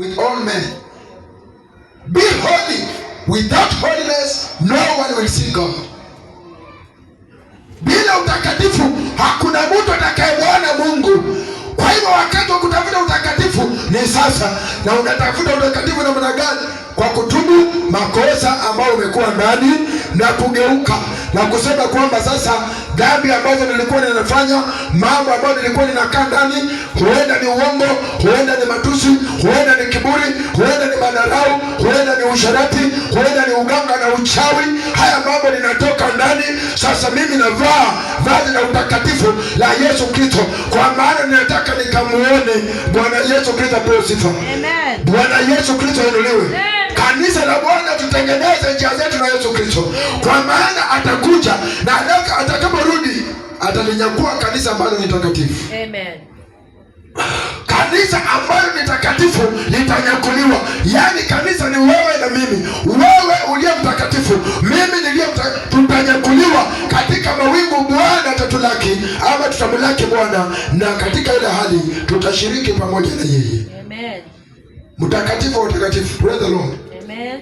with all men. Be holy. Without holiness, no one will see God. Bila utakatifu, hakuna mtu atakayemwona Mungu. Kwa hivyo wakati wa kutafuta utakatifu ni sasa. Na unatafuta utakatifu namna gani? Kwa kutubu makosa ambayo umekuwa ndani na kugeuka na kusema kwamba sasa dhambi ambazo nilikuwa ninafanya, mambo ambayo nilikuwa ninakaa ndani, huenda ni uongo, huenda ni matusi, huenda ni kiburi, huenda ni madharau, huenda ni usharati, huenda ni uganga na uchawi. Haya mambo ninatoka ndani. Sasa mimi navaa vazi la utakatifu la Yesu Kristo, kwa maana ninataka nikamuone Bwana Yesu Kristo apewe sifa. Amen. Bwana Yesu Kristo ainuliwe. Kanisa la Bwana, tutengeneze njia zetu na Yesu Kristo, kwa maana atakuja na atakaporudi atalinyakua kanisa ambalo ni takatifu. Amen. Kanisa ambalo ni takatifu litanyakuliwa. Yaani kanisa ni wewe na mimi. Wewe uliye mtakatifu, mimi niliye tutanyakuliwa katika mawingu. Bwana atatulaki ama tutamlaki Bwana, na katika ile hali tutashiriki pamoja na yeye. Amen. Mtakatifu wa utakatifu. Praise the Lord. Amen.